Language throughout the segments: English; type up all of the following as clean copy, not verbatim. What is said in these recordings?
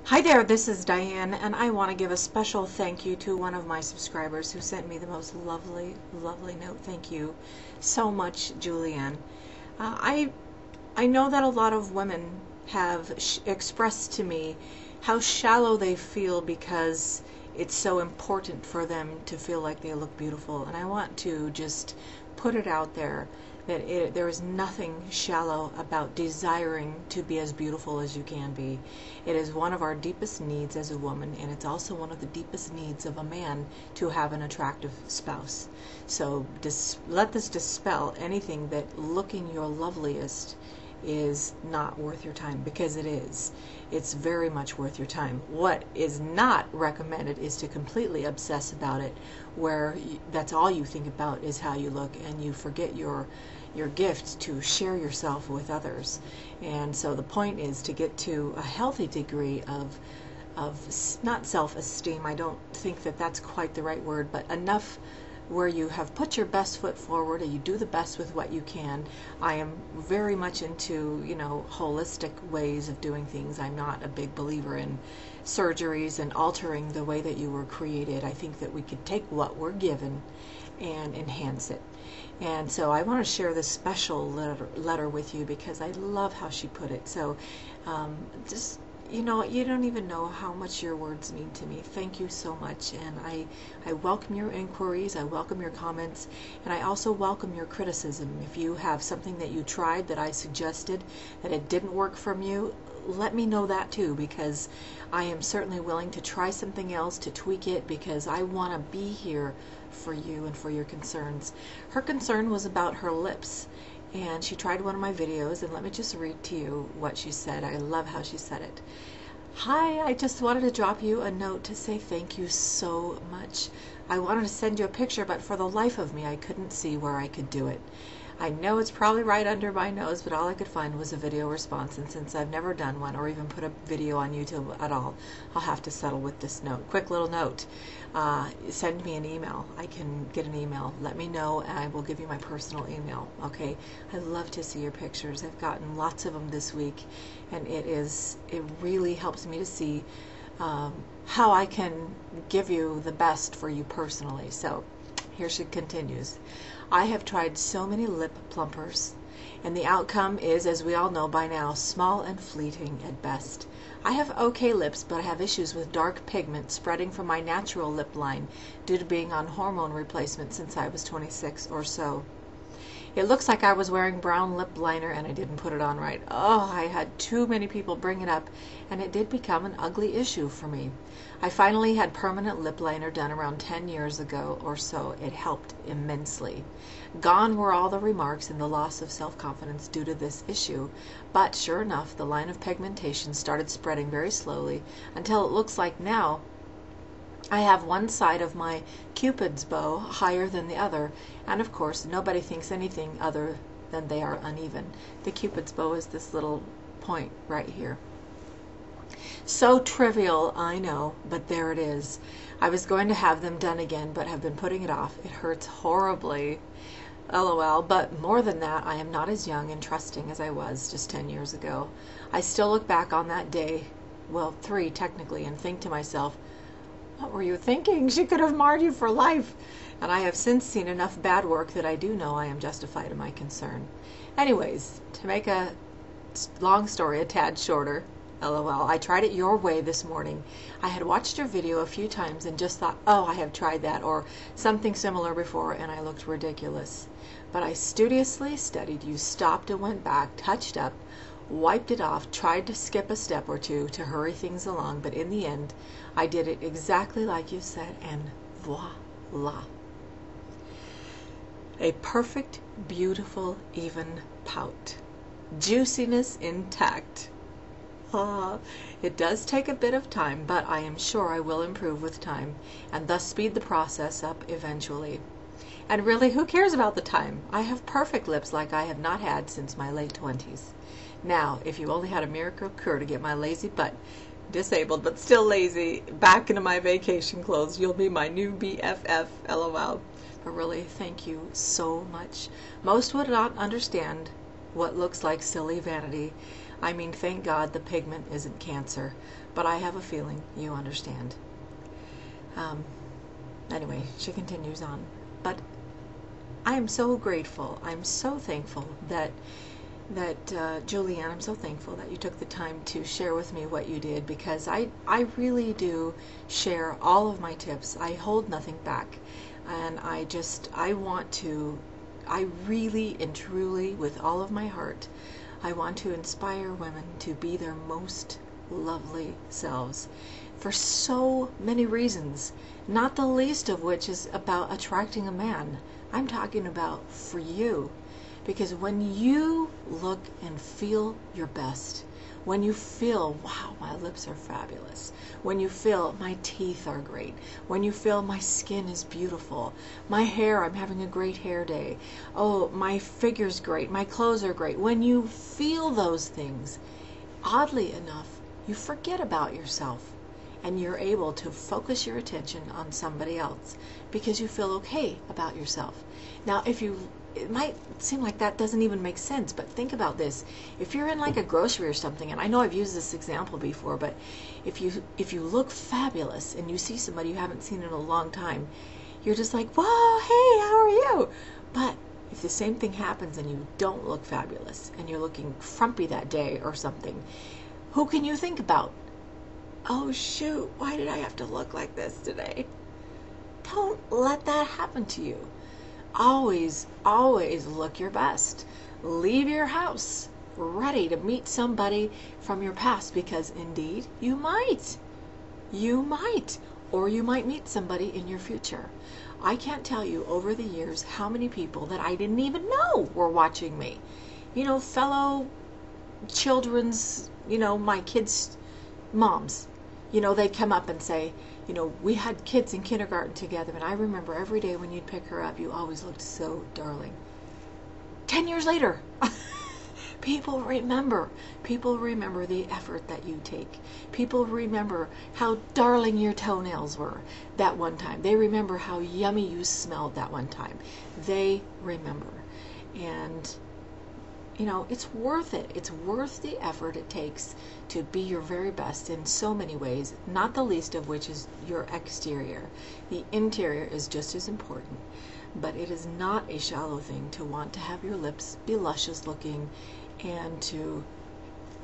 Hi there, this is Diane, and I want to give a special thank you to one of my subscribers who sent me the most lovely note. Thank you so much, Julieann. I know that a lot of women have expressed to me how shallow they feel because it's so important for them to feel like they look beautiful, and I want to just put it out there that there is nothing shallow about desiring to be as beautiful as you can be. It is one of our deepest needs as a woman, and it's also one of the deepest needs of a man to have an attractive spouse. So let this dispel anything that looking your loveliest is not worth your time, because it is. It's very much worth your time. What is not recommended is to completely obsess about it, where that's all you think about is how you look, and you forget your gift to share yourself with others. And so the point is to get to a healthy degree of not self-esteem. I don't think that that's quite the right word, but enough where you have put your best foot forward and you do the best with what you can. I am very much into, holistic ways of doing things. I'm not a big believer in surgeries and altering the way that you were created. I think that we could take what we're given and enhance it. And so I want to share this special letter with you because I love how she put it. So just you don't even know how much your words mean to me. Thank you so much, and I welcome your inquiries, I welcome your comments, and I also welcome your criticism. If you have something that you tried that I suggested that it didn't work from you, let me know that too, because I am certainly willing to try something else, to tweak it, because I want to be here for you and for your concerns. Her concern was about her lips, and she tried one of my videos, and let me just read to you what she said. I love how she said it. Hi, I just wanted to drop you a note to say thank you so much. I wanted to send you a picture, but for the life of me I couldn't see where I could do it. I know it's probably right under my nose, but all I could find was a video response, and since I've never done one or even put a video on YouTube at all, I'll have to settle with this note. Quick little note. Send me an email. I can get an email. Let me know, and I will give you my personal email. Okay? I love to see your pictures. I've gotten lots of them this week, and it really helps me to see how I can give you the best for you personally. So here she continues. I have tried so many lip plumpers, and the outcome is, as we all know by now, small and fleeting at best. I have okay lips, but I have issues with dark pigment spreading from my natural lip line due to being on hormone replacement since I was 26 or so. It looks like I was wearing brown lip liner and I didn't put it on right. Oh, I had too many people bring it up, and it did become an ugly issue for me. I finally had permanent lip liner done around 10 years ago or so. It helped immensely. Gone were all the remarks and the loss of self-confidence due to this issue, but sure enough, the line of pigmentation started spreading very slowly until it looks like now I have one side of my Cupid's bow higher than the other, and of course nobody thinks anything other than they are uneven. The Cupid's bow is this little point right here. So trivial, I know, but there it is. I was going to have them done again, but have been putting it off. It hurts horribly. LOL, but more than that, I am not as young and trusting as I was just 10 years ago. I still look back on that day, well, 3 technically, and think to myself, what were you thinking? She could have marred you for life. And I have since seen enough bad work that I do know I am justified in my concern. Anyways, to make a long story a tad shorter, LOL, I tried it your way this morning. I had watched your video a few times and just thought, oh, I have tried that or something similar before, and I looked ridiculous. But I studiously studied you, stopped and went back, touched up, wiped it off, tried to skip a step or two to hurry things along, but in the end, I did it exactly like you said, and voila. A perfect, beautiful, even pout. Juiciness intact. It does take a bit of time, but I am sure I will improve with time, and thus speed the process up eventually. And really, who cares about the time? I have perfect lips like I have not had since my late 20s. Now, if you only had a miracle cure to get my lazy butt, disabled but still lazy, back into my vacation clothes, you'll be my new BFF, LOL. But really, thank you so much. Most would not understand what looks like silly vanity. I mean, thank God the pigment isn't cancer, but I have a feeling you understand. Anyway, she continues on. But I am so grateful. I'm so thankful that Julieann, I'm so thankful that you took the time to share with me what you did, because I really do share all of my tips. I hold nothing back, and I want to, I really and truly, with all of my heart, I want to inspire women to be their most lovely selves for so many reasons, not the least of which is about attracting a man. I'm talking about for you. Because when you look and feel your best, when you feel, wow, my lips are fabulous, when you feel my teeth are great, when you feel my skin is beautiful, my hair, I'm having a great hair day, oh, my figure's great, my clothes are great, when you feel those things, oddly enough, you forget about yourself and you're able to focus your attention on somebody else because you feel okay about yourself. Now, it might seem like that doesn't even make sense, but think about this. If you're in like a grocery or something, and I know I've used this example before, but if you look fabulous and you see somebody you haven't seen in a long time, you're just like, whoa, hey, how are you? But if the same thing happens and you don't look fabulous and you're looking frumpy that day or something, who can you think about? Oh shoot, why did I have to look like this today? Don't let that happen to you. Always, always look your best. Leave your house ready to meet somebody from your past, because indeed you might. You might. Or you might meet somebody in your future. I can't tell you over the years how many people that I didn't even know were watching me. You know, fellow children's, my kids' moms. They'd come up and say, we had kids in kindergarten together, and I remember every day when you'd pick her up, you always looked so darling. 10 years later, people remember the effort that you take. People remember how darling your toenails were that one time. They remember how yummy you smelled that one time. They remember. And it's worth it. It's worth the effort it takes to be your very best in so many ways, not the least of which is your exterior. The interior is just as important, but it is not a shallow thing to want to have your lips be luscious looking and to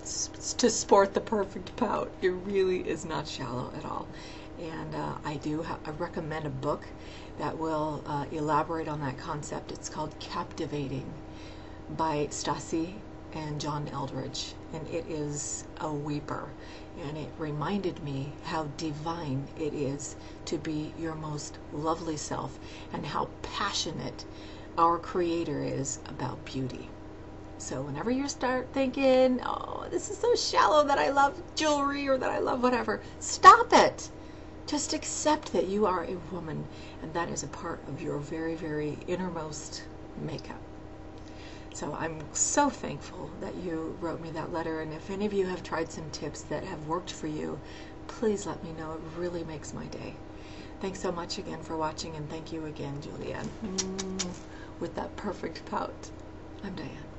sport the perfect pout. It really is not shallow at all. And I recommend a book that will elaborate on that concept. It's called Captivating by Stassi and John Eldridge, and it is a weeper, and it reminded me how divine it is to be your most lovely self and how passionate our Creator is about beauty. So whenever you start thinking, oh, this is so shallow that I love jewelry or that I love whatever, stop it. Just accept that you are a woman, and that is a part of your very, very innermost makeup. So I'm so thankful that you wrote me that letter, and if any of you have tried some tips that have worked for you, please let me know. It really makes my day. Thanks so much again for watching, and thank you again, Julieann, with that perfect pout. I'm Diane.